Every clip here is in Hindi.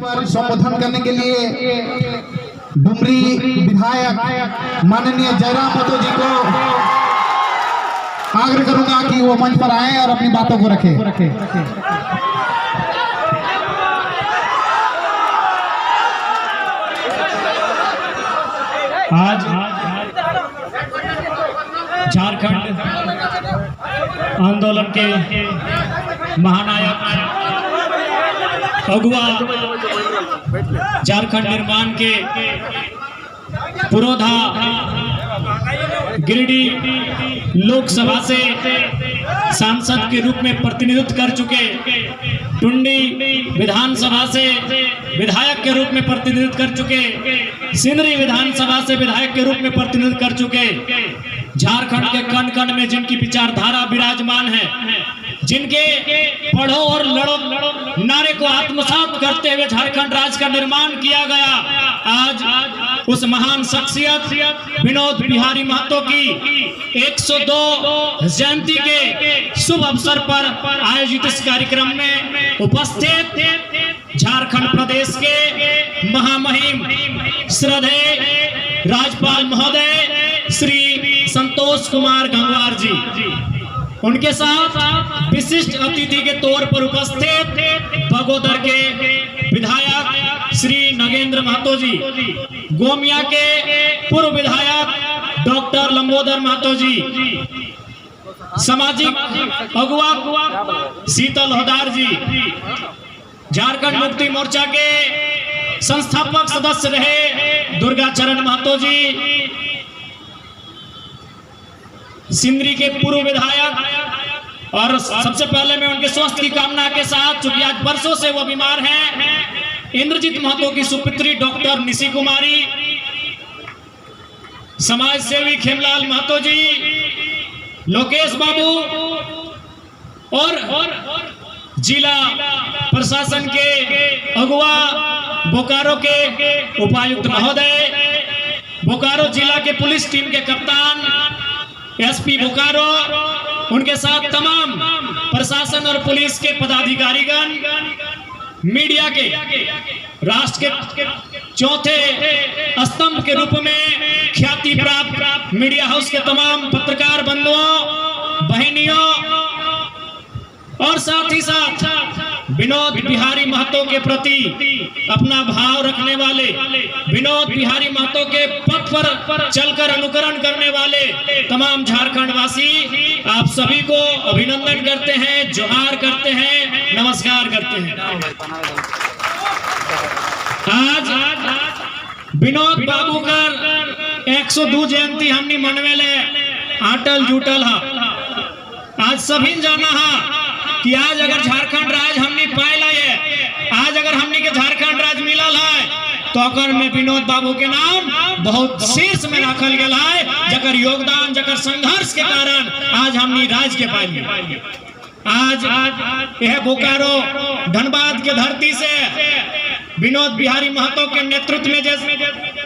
पर संबोधन करने के लिए डुमरी विधायक माननीय जयराम महतो जी को आग्रह करूंगा कि वो मंच पर आए और अपनी बातों को रखें। आज झारखंड आंदोलन के महानायक अगुआ, झारखंड निर्माण के पुरोधा, गिरिडीह लोकसभा से सांसद के रूप में प्रतिनिधित्व कर चुके, टुंडी विधानसभा से विधायक के रूप में प्रतिनिधित्व कर चुके, सिंदरी विधानसभा से विधायक के रूप में प्रतिनिधित्व कर चुके, झारखंड के कण कण में जिनकी विचारधारा विराजमान है, जिनके पढ़ो और लड़ो नारे को आत्मसात करते हुए झारखंड राज्य का निर्माण किया गया, आज उस महान शख्सियत विनोद बिहारी महतो की 102 जयंती के शुभ अवसर पर आयोजित इस कार्यक्रम में उपस्थित झारखंड प्रदेश के महामहिम श्रद्धेय राज्यपाल महोदय श्री संतोष कुमार गंगवार जी, उनके साथ विशिष्ट अतिथि के तौर पर उपस्थित बगोदर के विधायक श्री नगेंद्र महतो जी, गोमिया के पूर्व विधायक डॉक्टर लंबोदर महतो जी, सामाजिक अगुआ शीतल होदार जी, झारखंड मुक्ति मोर्चा के संस्थापक सदस्य रहे दुर्गा चरण महतो जी, सिंदरी के पूर्व विधायक, और सबसे पहले मैं उनके स्वास्थ्य की कामना के साथ, चूंकि आज वर्षों से वो बीमार हैं, इंद्रजीत महतो की सुपुत्री डॉक्टर निशी कुमारी, समाज सेवी खेमलाल महतो जी, लोकेश बाबू और जिला प्रशासन के अगुआ बोकारो के उपायुक्त महोदय, बोकारो जिला के पुलिस टीम के कप्तान एसपी बोकारो, उनके साथ तमाम प्रशासन और पुलिस के पदाधिकारीगण, मीडिया के राष्ट्र के चौथे स्तंभ के रूप में ख्याति प्राप्त मीडिया हाउस के तमाम पत्रकार बंधुओं बहनियों, और साथ ही साथ विनोद बिहारी महतो के प्रति अपना भाव रखने वाले, विनोद बिहारी महतो के पथ पर चलकर अनुकरण करने वाले तमाम झारखंड वासी, आप सभी को अभिनंदन करते हैं, जोहार करते हैं, नमस्कार करते हैं। आज विनोद बाबू का 102 जयंती हमने मनवेले आटल जुटल है। आज सभी जाना है कि आज अगर झारखंड राज हमने पायल है, आज अगर हमने के झारखंड राज मिलल है, तो अगर में विनोद बाबू के नाम बहुत शीर्ष में रखल गया है, जकर योगदान, जकर संघर्ष के कारण आज हमने राज के पाई। आज यह बोकारो धनबाद के धरती से विनोद बिहारी महतो के नेतृत्व में जो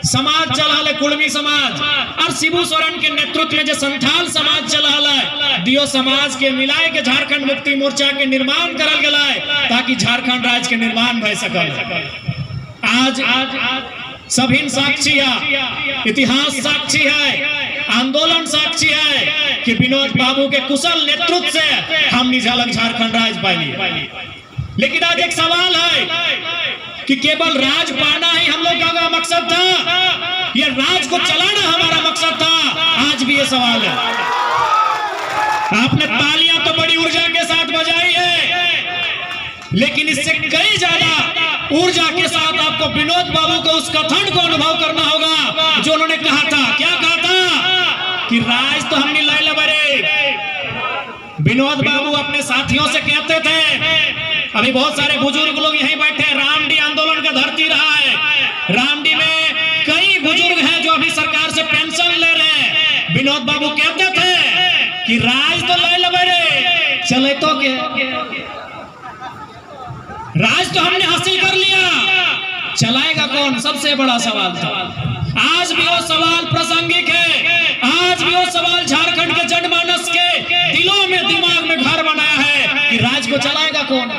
समाज चला है, कुड़मी समाज, और शिबू सोरेन के नेतृत्व में जो संथाल समाज चला है, दियो समाज के मिलाए के झारखंड मुक्ति मोर्चा के निर्माण करल गया है, ताकि झारखंड राज्य के निर्माण भय सकल। आज सभी साक्षी है, इतिहास साक्षी है, आंदोलन साक्षी है कि विनोद बाबू के कुशल नेतृत्व से हमने झलक झारखंड राज्य पाई। लेकिन आज एक सवाल है कि केवल राज पाना ही हम लोग का मकसद था, ये राज को चलाना हमारा मकसद था? आज भी ये सवाल है। आपने तालियां तो बड़ी ऊर्जा के साथ बजाई है, लेकिन इससे कई ज्यादा ऊर्जा के साथ आपको विनोद बाबू को उस कथन को अनुभव करना होगा जो उन्होंने कहा था। क्या कहा था? कि राज तो हमने ले ले। विनोद बाबू अपने साथियों से कहते थे, अभी बहुत सारे बुजुर्ग लोग यहीं बैठे हैं, रामडी आंदोलन का धरती रहा है, रामडी में कई बुजुर्ग हैं जो अभी सरकार से पेंशन ले रहे हैं। विनोद बाबू कहते थे कि राज तो ले ले, चले तो राज तो हमने हासिल कर लिया, चलाएगा कौन? सबसे बड़ा सवाल था। आज भी वो सवाल प्रासंगिक है, आज भी वो सवाल झारखंड के जनमानस के दिलों में, दिमाग में घर बनाया है कि राज को चलाएगा कौन?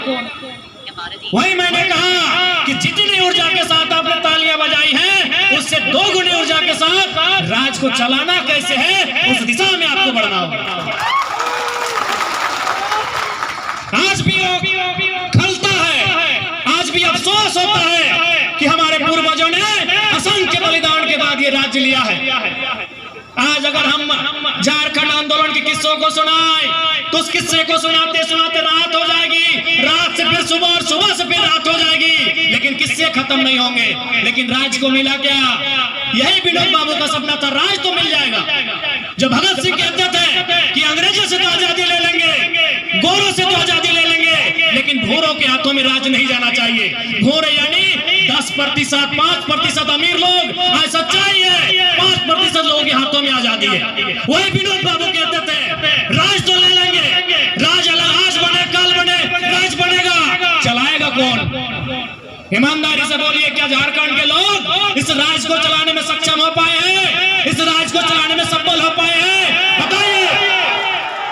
वही मैंने कहा कि जितनी ऊर्जा के साथ आपने तालियां बजाई हैं उससे 2 गुनी ऊर्जा के साथ राज को चलाना कैसे है उस दिशा में आपको बढ़ना होगा। आज भी खलता है, आज भी अफसोस होता है कि हमारे पूर्वजों ने असंख्य बलिदान के बाद ये राज्य लिया है। आज अगर हम झारखंड आंदोलन के किस्सों को सुनाएं तो उस किस्से को सुनाते सुनाते रात हो जाएगी, रात से फिर सुबह और सुबह से फिर रात हो जाएगी, लेकिन किस्से खत्म नहीं होंगे। लेकिन राज को मिला क्या? यही विनोद बाबू का सपना था, राज तो मिल जाएगा। जो भगत सिंह कहते थे कि अंग्रेजों से तो आजादी ले लेंगे, गोरों से तो आजादी ले लेंगे, लेकिन भूरों के हाथों में राज नहीं जाना चाहिए। भूरे यानी 10%, 5% अमीर लोग, आज सच्चाई है 5% लोगों के हाथों में आजादी है। वही विनोद बाबू कहते थे राज तो ले लेंगे, राज अलग, आज बने कल बने, राज बनेगा, चलाएगा कौन? ईमानदारी से बोलिए, क्या झारखंड के लोग इस राज को चलाने में सक्षम हो पाए हैं? इस राज को चलाने में सफल हो पाए हैं? बताइए,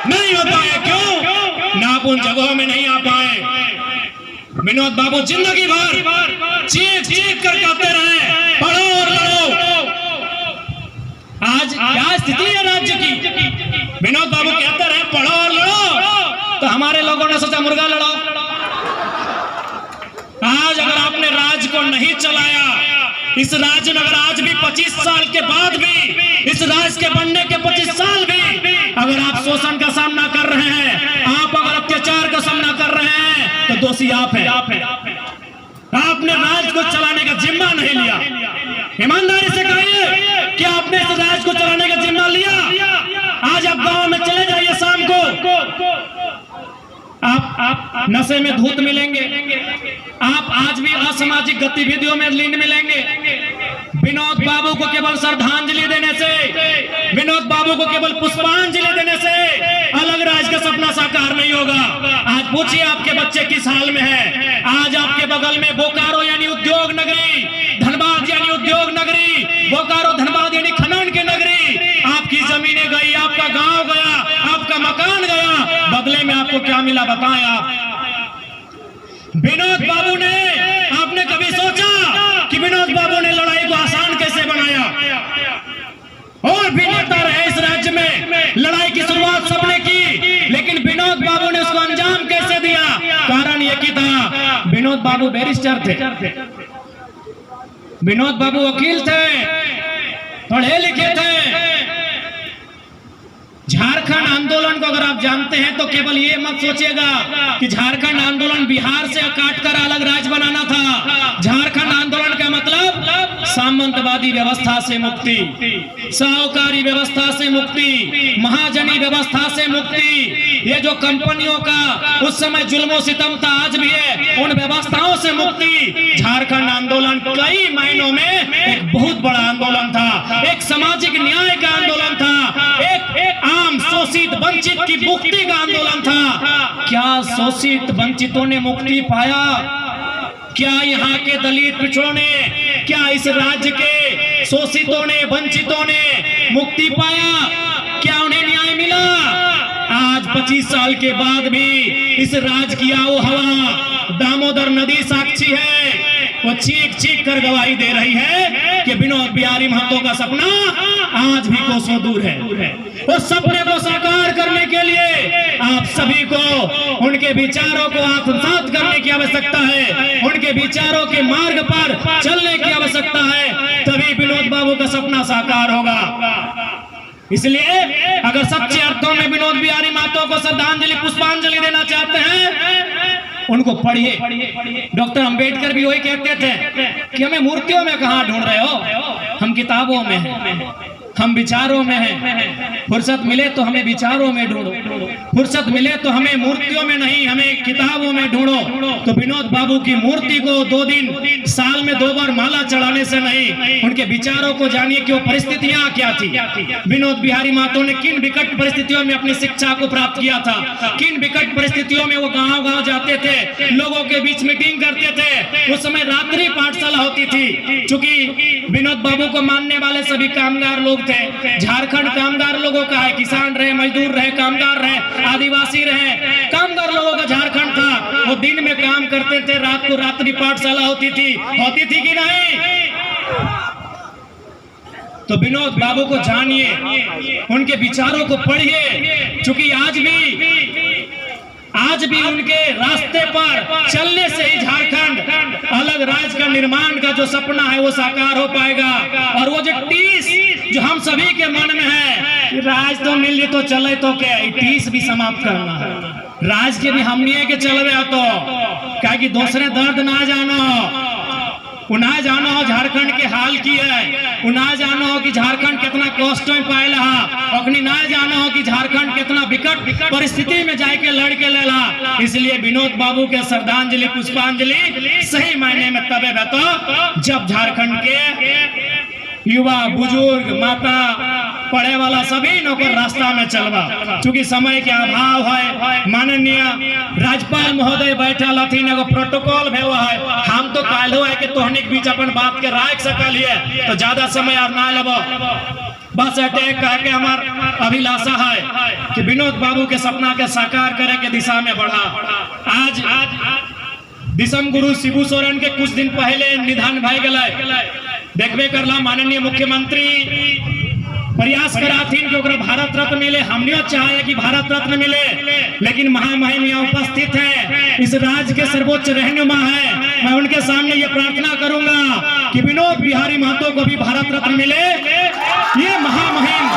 नहीं हो पाए। क्यों? ना आप उन जगहों में नहीं आ पाए। विनोद बाबू जिंदगी भर चीख चीख कर कहते रहे पढ़ो और लड़ो। आज क्या स्थिति है राज्य की? विनोद बाबू कहते रहे पढ़ो और लड़ो, तो हमारे लोगों ने सोचा मुर्गा लड़ो। आज अगर आपने राज को नहीं चलाया, इस राज्य में अगर आज भी 25 साल के बाद भी, इस राज्य के बनने के 25 साल भी अगर आप शोषण का सामना कर रहे हैं, आप अगर अत्याचार का सामना कर रहे हैं, तो दोषी आप हैं। आपने राज्य को चलाने का जिम्मा नहीं लिया। ईमानदारी से कहिए कि आपने इस राज्य को चलाने का जिम्मा लिया? आज आप गांव में चले जाइए, शाम को आप नशे में धूत मिलेंगे, आप आज भी असामाजिक गतिविधियों में लीन मिलेंगे। विनोद बाबू को केवल श्रद्धांजलि देने से, विनोद बाबू को केवल पुष्पांजलि देने से अलग राज्य का सपना साकार नहीं होगा। आज पूछिए आपके बच्चे किस हाल में है। आज आपके बगल में बोकारो यानी उद्योग नगरी, धनबाद यानी उद्योग नगरी, बोकारो धनबाद यानी खनन की नगरी, आपकी जमीनें गई, आपका गांव गया, आपका मकान गया, बदले में आपको क्या मिला बताएं आप? विनोद बाबू ने, आपने कभी सोचा कि विनोद बाबू ने लड़ाई को आसान कैसे बनाया? और भी नेता रहे इस राज्य में, लड़ाई की शुरुआत सबने की, लेकिन विनोद बाबू ने उसको अंजाम कैसे दिया? कारण यह कि था विनोद बाबू बैरिस्टर थे, विनोद बाबू वकील थे, पढ़े लिखे थे। झारखंड आंदोलन को अगर आप जानते हैं तो केवल ये मत सोचिएगा कि झारखंड आंदोलन बिहार से काटकर अलग राज्य बनाना था। झारखंड आंदोलन का मतलब सामंतवादी व्यवस्था से मुक्ति, साहूकारी व्यवस्था से मुक्ति, महाजनी व्यवस्था से मुक्ति, ये जो कंपनियों का उस समय जुल्म सितम था आज भी है, उन व्यवस्थाओं से मुक्ति। झारखंड आंदोलन कई मायनों में एक बहुत बड़ा आंदोलन था, एक सामाजिक न्याय का आंदोलन था, एक आम शोषित वंचित की मुक्ति का आंदोलन था। क्या शोषित वंचितों ने मुक्ति पाया? क्या यहाँ के दलित पिछड़ों ने, क्या इस राज्य के शोषितों ने, वंचितों ने मुक्ति पाया? क्या उन्हें न्याय मिला? आज 25 साल के बाद भी इस राज्य की आओ हवा, दामोदर नदी साक्षी है, वो चीख चीख कर गवाही दे रही है कि विनोद बिहारी महतो का सपना आज भी कोसों दूर है। उस सपने को साकार करने के लिए आप सभी को उनके विचारों को आत्मसात करने की आवश्यकता है, उनके विचारों के मार्ग पर चलने की आवश्यकता है, तभी विनोद बाबू का सपना साकार होगा। इसलिए अगर सच्चे अर्थों में विनोद बिहारी महतो को श्रद्धांजलि, पुष्पांजलि देना चाहते हैं, उनको पढ़िए। डॉक्टर अंबेडकर भी वही कहते थे कि हमें मूर्तियों में कहाँ ढूंढ रहे हो, हम किताबों में हैं, हम विचारों में हैं। फुर्सत मिले तो हमें विचारों में ढूंढो, फुर्सत मिले तो हमें मूर्तियों में नहीं, हमें किताबों में ढूंढो। तो विनोद बाबू की मूर्ति को 2 दिन साल में 2 बार माला चढ़ाने से नहीं, उनके विचारों को जानिए कि वो परिस्थितियां क्या थी। विनोद बिहारी महतो ने किन विकट परिस्थितियों में अपनी शिक्षा को प्राप्त किया था, किन विकट परिस्थितियों में वो गाँव जाते थे, लोगों के बीच मीटिंग करते थे। उस समय रात्रि पाठशाला होती थी, चूंकि विनोद बाबू को मानने वाले सभी कामगार लोग थे। झारखंड कामगार लोगों का है, किसान रहे, मजदूर रहे, कामगार रहे, आदिवासी रहे, कामगार लोगों का झारखंड था। वो दिन में काम करते थे, रात को रात्रि पाठशाला होती थी कि नहीं? तो विनोद बाबू को जानिए, उनके विचारों को पढ़िए, क्योंकि आज भी उनके रास्ते पर चलने से ही झारखंड अलग राज्य का निर्माण का जो सपना है वो साकार हो पाएगा। और वो जो टीस जो हम सभी के मन में है कि राज तो मिल तो चले तो क्या, टीस भी समाप्त करना है। राज के भी हमनी के चलवे तो क्या कि दूसरे दर्द ना जानो, उना जानो हो झारखंड के हाल की है, उना जानो हो कि झारखंड कितना कष्ट में पाएला, अखनी ना जानो हो कि झारखंड कितना विकट परिस्थिति में जाके लड़ के लेला। इसलिए विनोद बाबू के श्रद्धांजलि पुष्पांजलि सही मायने में तबे तो जब झारखंड के युवा बुजुर्ग माता पढ़े वाला सभी नौकर रास्ता में चलवा। चूंकि समय के अभाव है, माननीय राज्यपाल महोदय बैठल हथिन, एगो प्रोटोकॉल भेव है, हम तो काल्हो है कि तोहनी के बीच अपन बात के राख सकल है, तो ज्यादा समय अब ना लेबो। बस अटैक कह के हमार अभिलाषा है कि विनोद बाबू के सपना के साकार करे के दिशा में बढ़ा। आज दिसम गुरु शिबू सोरेन के कुछ दिन पहले निधन भय गए, देखबे करला माननीय मुख्यमंत्री प्रयास कराथीन कि ओकरा भारत रत्न मिले, हमने चाहे कि भारत रत्न मिले, लेकिन महामहिम यहाँ उपस्थित है, इस राज्य के सर्वोच्च रहनुमा है। मैं उनके सामने ये प्रार्थना करूंगा कि विनोद बिहारी महतो को भी भारत रत्न मिले। ये महामहिम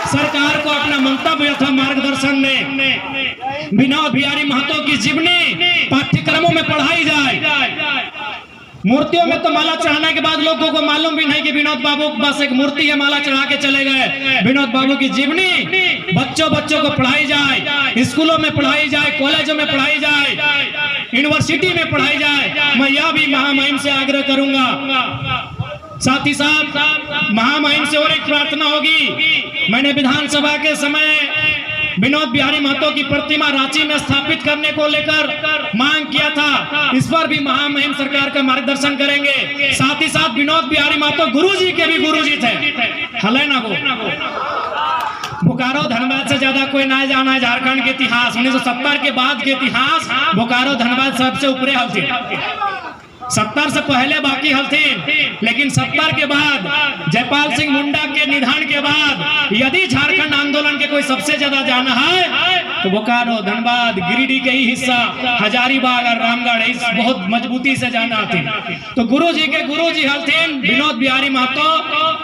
सरकार को अपना मंतव्य अथवा मार्गदर्शन में विनोद बिहारी महतो की जीवनी पाठ्यक्रमों में पढ़ाई जाए। मूर्तियों में तो माला चढ़ाने के बाद लोगों को मालूम भी नहीं कि विनोद बाबू बस एक मूर्ति है, माला चढ़ा के चले गए। विनोद बाबू की जीवनी बच्चों को पढ़ाई जाए, स्कूलों में पढ़ाई जाए, कॉलेजों में पढ़ाई जाए, यूनिवर्सिटी में पढ़ाई जाए। मैं यह भी महामहिम से आग्रह करूंगा। साथ ही साथ महामहिम से और एक प्रार्थना होगी। मैंने विधानसभा के समय विनोद बिहारी महतो की प्रतिमा रांची में स्थापित करने को लेकर मांग किया था, इस पर भी महामहिम सरकार का मार्गदर्शन करेंगे। साथ ही साथ विनोद बिहारी महतो गुरुजी के भी गुरुजी थे, हले ना वो बोकारो धनबाद से ज्यादा कोई ना जाना है झारखंड के इतिहास। 1970 के बाद के इतिहास बोकारो धनबाद सबसे ऊपरे हलथिन। 70 से पहले बाकी हलथिन, लेकिन 70 के बाद जयपाल सिंह मुंडा के निधन के बाद यदि झारखंड आंदोलन के कोई सबसे ज्यादा जाना है तो बोकारो धनबाद गिरिडीह के ही हिस्सा हजारीबाग और रामगढ़ इस बहुत मजबूती से जाना थी। तो गुरु जी के गुरु जी हलथिन विनोद बिहारी महतो।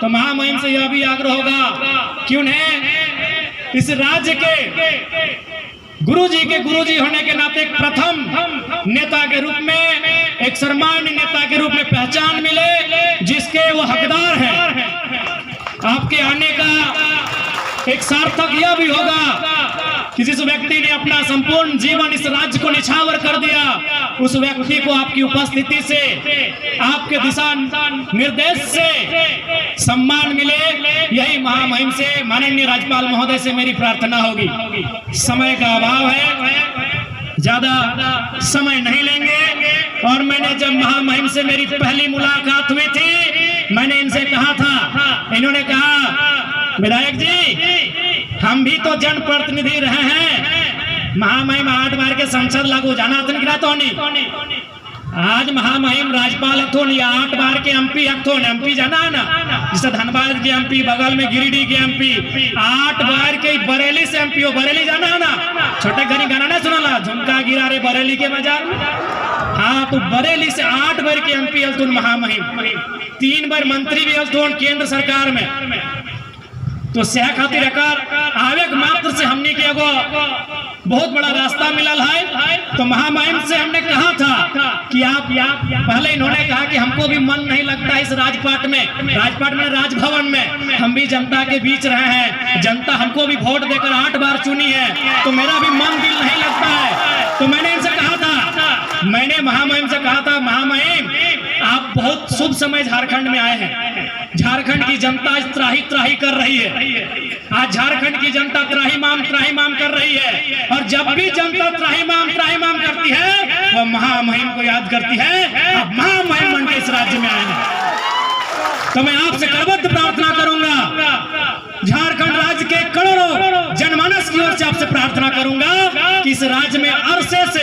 तो महामहिम से यह भी आग्रह होगा कि उन्हें इस राज्य के गुरुजी के गुरुजी होने के नाते प्रथम नेता के रूप में, एक सम्मान्य नेता के रूप में पहचान मिले, जिसके वो हकदार हैं। आपके आने का एक सार्थक यह भी होगा कि जिस व्यक्ति ने अपना संपूर्ण जीवन इस राज्य को निछावर कर दिया, उस व्यक्ति को आपकी उपस्थिति से, आपके दिशा निर्देश से सम्मान मिले। यही महामहिम से, माननीय राज्यपाल महोदय से मेरी प्रार्थना होगी। समय का अभाव है, ज्यादा समय नहीं लेंगे। और मैंने जब महामहिम से मेरी पहली मुलाकात हुई थी, मैंने इनसे कहा था, इन्होंने कहा विधायक जी हम भी तो जनप्रतिनिधि रहे हैं, महामहिम 8 बार के संसद लागू जाना तो नहीं, आज महामहिम राज्यपाल हथोन या 8 बार के एमपी हथोन, एमपी जाना है ना, जैसे धनबाद के एमपी, बगल में गिरिडीह के एमपी, 8 बार के बरेली से एमपी हो, बरेली जाना है ना, छोटे घनी गाना ना सुना, झुमका गिरा रे बरेली के बाजार में। हाँ, तो बरेली से 8 बार के एमपी हलथुन महामहिम, 3 बार मंत्री भी हलथुन केंद्र सरकार में। तो सेह खातिर आवेग मात्र से हमने के एगो बहुत बड़ा रास्ता मिलल है। तो महामहिम से हमने कहा था कि आप पहले इन्होंने कहा कि हमको भी मन नहीं लगता इस राजपाट में राजभवन में, हम भी जनता के बीच रहे हैं, जनता हमको भी वोट देकर 8 बार चुनी है, तो मेरा भी मन दिल नहीं लगता है। तो मैंने इनसे कहा था, मैंने महामहिम से कहा था, महामहिम आप बहुत शुभ समय झारखंड में आए हैं, झारखंड की जनता आज त्राही त्राही कर रही है, आज झारखंड की जनता त्राही माम कर रही है। और जब भी जनता त्राही माम करती है, वो महामहिम को याद करती है। अब महामहिम बन के इस राज्य में आए हैं, तो मैं आपसे करबद्ध प्रार्थना करूंगा, झारखंड राज्य के करोड़ों जनमानस की ओर से आपसे प्रार्थना करूंगा कि इस राज्य में अरसे से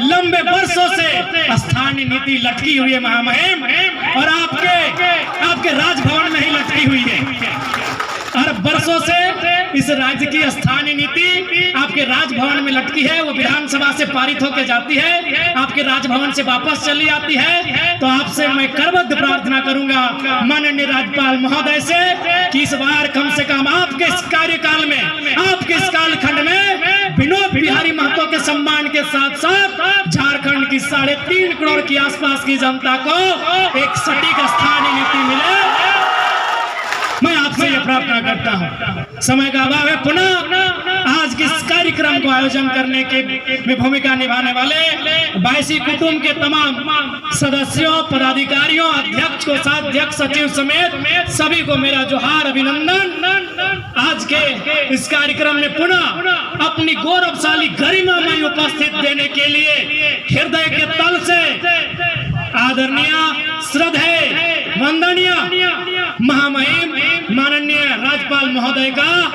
लंबे वर्षों से स्थानीय नीति लटकी हुई है महामहिम, और आपके राजभवन में ही लटकी हुई है। और बरसों से इस राज्य की स्थानीय नीति आपके राजभवन में लटकी है, वो विधानसभा से पारित होकर जाती है, आपके राजभवन से वापस चली आती है। तो आपसे मैं करबद्ध प्रार्थना करूंगा माननीय राज्यपाल महोदय से कि इस बार कम से कम आपके इस कार्यकाल में, आपके इस कालखंड में विनोद बिहारी महतो के सम्मान के साथ साथ झारखंड की 3.5 करोड़ की आसपास की जनता को एक सटीक स्थानीय नीति मिले। मैं आपसे यह प्रार्थना करता हूं। समय का अभाव है, पुनः आज के इस कार्यक्रम को आयोजन करने के में भूमिका निभाने वाले बायसी कुटुंब के तमाम सदस्यों, पदाधिकारियों, अध्यक्ष, कोषाध्यक्ष, सचिव समेत सभी को मेरा जोहार, अभिनंदन। आज के इस कार्यक्रम में पुनः अपनी गौरवशाली गरिमामय उपस्थित देने के लिए हृदय के तल से आदरणीय, श्रद्धेय, वंदनीय महामहिम माननीय राज्यपाल महोदय का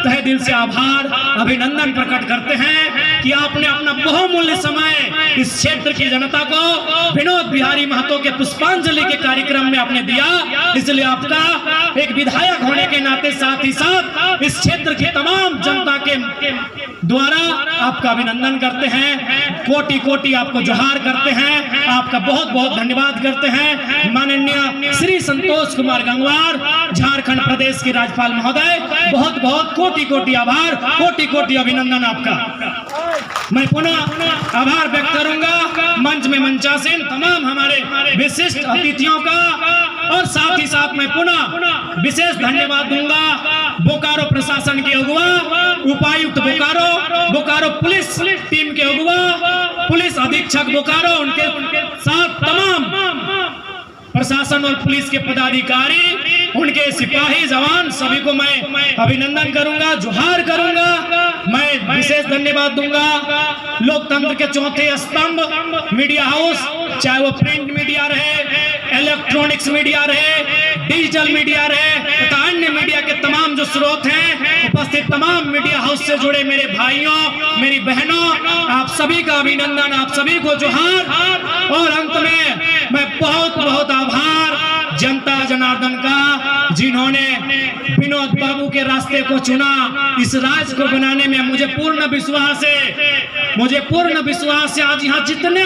तहे दिल से आभार, अभिनंदन प्रकट करते हैं कि आपने अपना बहुमूल्य समय इस क्षेत्र की जनता को विनोद बिहारी महतो के पुष्पांजलि के कार्यक्रम में आपने दिया। इसलिए आपका एक विधायक होने के नाते साथ ही साथ इस क्षेत्र की तमाम जनता के द्वारा आपका अभिनंदन करते हैं, कोटि कोटि आपको जोहार करते हैं, आपका बहुत बहुत धन्यवाद करते हैं। माननीय श्री संतोष कुमार गंगवार, झारखंड प्रदेश के राज्यपाल महोदय, बहुत बहुत कोटि कोटि आभार, कोटि कोटि अभिनंदन आपका। मैं पुनः आभार व्यक्त करूंगा मंच में मंचासीन तमाम हमारे विशिष्ट अतिथियों का, और साथ ही साथ मैं पुनः विशेष धन्यवाद दूंगा बोकारो प्रशासन के अगुवा, उपायुक्त बोकारो पुलिस टीम के अगुवा, पुलिस अधीक्षक बोकारो, उनके साथ तमाम प्रशासन और पुलिस के पदाधिकारी, उनके सिपाही जवान, सभी को मैं अभिनंदन करूंगा, जोहार करूंगा। मैं विशेष धन्यवाद दूंगा लोकतंत्र के चौथे स्तंभ मीडिया हाउस, चाहे वो प्रिंट मीडिया रहे, इलेक्ट्रॉनिक्स मीडिया रहे, डिजिटल मीडिया रहे तथा अन्य मीडिया के तमाम जो स्रोत हैं, उपस्थित तमाम मीडिया हाउस से जुड़े मेरे भाइयों, मेरी बहनों, आप सभी का अभिनंदन, आप सभी को जोहार। और अंत में मैं बहुत बहुत आभार जनता जनार्दन का, जिन्होंने विनोद बाबू के रास्ते को चुना। इस राज्य को बनाने में मुझे पूर्ण विश्वास है आज यहाँ जितने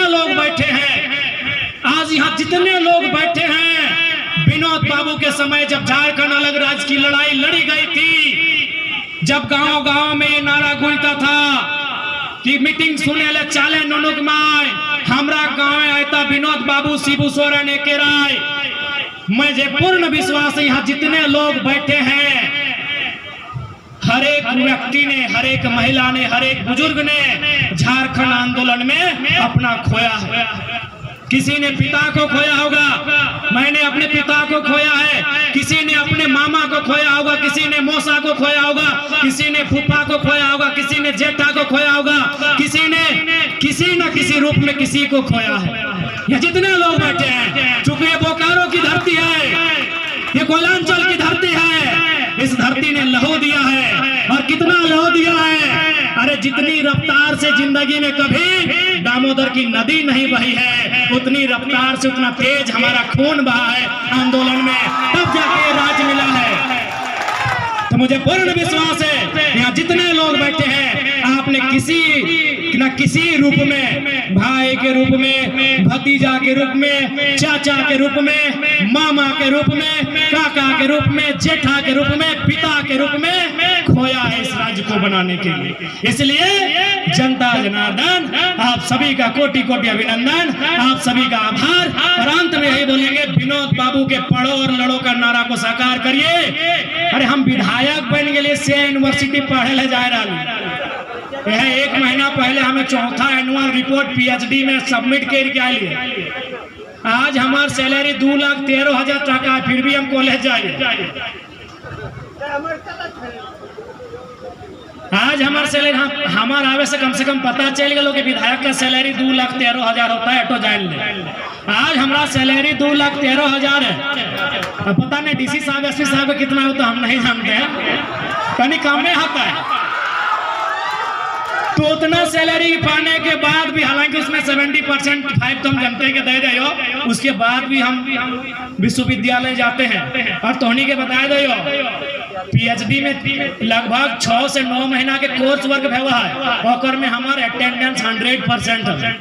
लोग बैठे हैं, विनोद बाबू के समय जब झारखंड अलग राज्य की लड़ाई लड़ी गई थी, जब गांव-गांव में ये नारा गूंजता था कि मीटिंग सुने ले चाले नुनुक माय, हमरा गांव आयता विनोद बाबू, शिबू सोरेन एके राय। मुझे पूर्ण विश्वास है यहाँ जितने लोग बैठे हैं, हर एक व्यक्ति ने, हर एक महिला ने, हर एक बुजुर्ग ने झारखंड आंदोलन में अपना खोया है। किसी ने पिता को खोया होगा, मैंने अपने पिता को खोया है, किसी ने अपने मामा को खोया होगा, किसी ने मौसा को खोया होगा, किसी ने फूफा को खोया होगा, किसी ने जेठा को खोया होगा, किसी ने किसी न किसी रूप में किसी को खोया है। ये जितने लोग बैठे हैं, चूंकि ये बोकारो की धरती है, ये कोयलांचल की धरती है, इस धरती ने लहू दिया है। और कितना लहू दिया है, अरे जितनी रफ्तार से जिंदगी में कभी दामोदर की नदी नहीं बही है, उतनी रफ्तार से उतना तेज हमारा खून बहा है आंदोलन में, तब जाके राज मिला है। तो मुझे पूर्ण विश्वास है यहाँ जितने लोग बैठे हैं, आपने किसी न किसी रूप में, भाई के रूप में, भतीजा के रूप में, चाचा के रूप में, मामा के रूप में, काका के रूप में, जेठा के रूप में, पिता के रूप में खोया है इस राज्य को बनाने के लिए। इसलिए जनता जनार्दन, आप सभी का कोटि कोटि अभिनंदन, आप सभी का आभार। और अंत में यही बोलेंगे, विनोद बाबू के पढ़ो और लड़ो का नारा को साकार करिए। अरे हम विधायक बन गए से यूनिवर्सिटी पढ़े ले जा रहा, यह 1 महीना पहले हमें चौथा एनुअल रिपोर्ट पीएचडी में सबमिट करके आइए। आज हमार सैलरी 2,13,000 टका, फिर भी हम कॉलेज जाइए। आज हमार सैलरी, हमार आवे से कम पता चल गया कि विधायक का सैलरी 2,13,000 होता है, ऑटो जान ले। आज हमारा सैलरी 2,13,000 है। अब पता नहीं डीसी साहब, एसपी साहब कितना होता हम नहीं जानते हैं, कहीं कम में होता है। तो उतना सैलरी पाने के बाद भी, हालांकि उसमें 70% 5 तो हम जानते हैं कि दे दे हो, उसके बाद भी हम विश्वविद्यालय जाते हैं और तोहनी के बताए दे हो पीएचडी में लगभग 6 से 9 महीना के कोर्स वर्क हुआ है, ओकर में हमारे अटेंडेंस 100% है।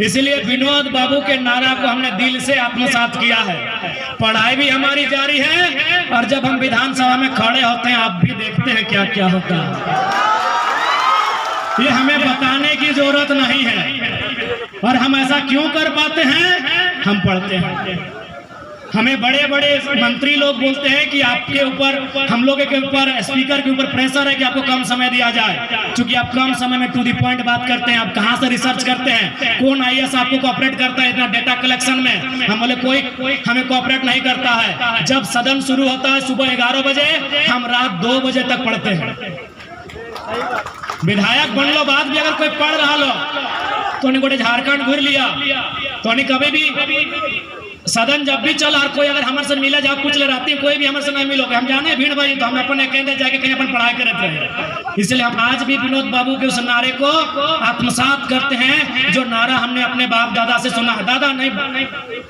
इसलिए विनोद बाबू के नारा को हमने दिल से आत्मसात किया है। पढ़ाई भी हमारी जारी है और जब हम विधानसभा में खड़े होते हैं आप भी देखते हैं क्या क्या होता है। ये हमें बताने की जरूरत नहीं है। और हम ऐसा क्यों कर पाते हैं? हम पढ़ते हैं। हमें बड़े बड़े मंत्री लोग बोलते हैं कि आपके ऊपर, हम लोगों के ऊपर, स्पीकर के ऊपर प्रेशर है कि आपको कम समय दिया जाए, क्योंकि आप कम समय में टू द पॉइंट बात करते हैं। आप कहां से रिसर्च करते हैं? कौन आईएएस आपको कोऑपरेट करता है इतना डेटा कलेक्शन में? हम बोले कोई हमें कोऑपरेट नहीं करता है। जब सदन शुरू होता है सुबह 11 बजे, हम रात 2 बजे तक पढ़ते हैं। विधायक बनलो बाद भी अगर कोई पढ़ रहा लो तो गोटे झारखंड घूर लिया तो कभी भी सदन जब भी चल और कोई अगर हमारे से मिले जाओ कुछ ले रहती है, कोई भी हमारे से नहीं मिलोगे। हम जाने भीड़ भाई तो हम अपने केंद्र जाके कहीं अपन पढ़ाई करते हैं। इसलिए हम आज भी विनोद बाबू के उस नारे को आत्मसात करते हैं जो नारा हमने अपने बाप दादा से सुना है। दादा नहीं,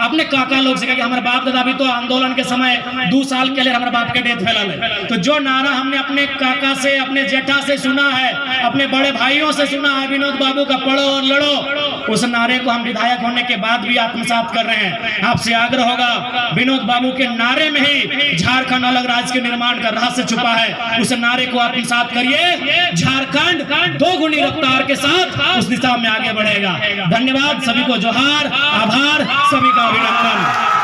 अपने काका लोग से, हमारे बाप दादा भी तो आंदोलन के समय 2 साल के लिए हमारे बाप के डेथ फैला ले। तो जो नारा हमने अपने काका से, अपने जेठा से सुना है, अपने बड़े भाइयों से सुना है, विनोद बाबू का पढ़ो और लड़ो, उस नारे को हम विधायक होने के बाद भी आत्मसात कर रहे हैं। आपसे आग्रह होगा, विनोद बाबू के नारे में ही झारखंड अलग राज्य के निर्माण का रहस्य छुपा है। उस नारे को आत्मसात करिए, झारखंड 2 गुनी रफ्तार के साथ उस दिशा में आगे बढ़ेगा। धन्यवाद, सभी को जोहार, आभार, सभी का अभिनंदन।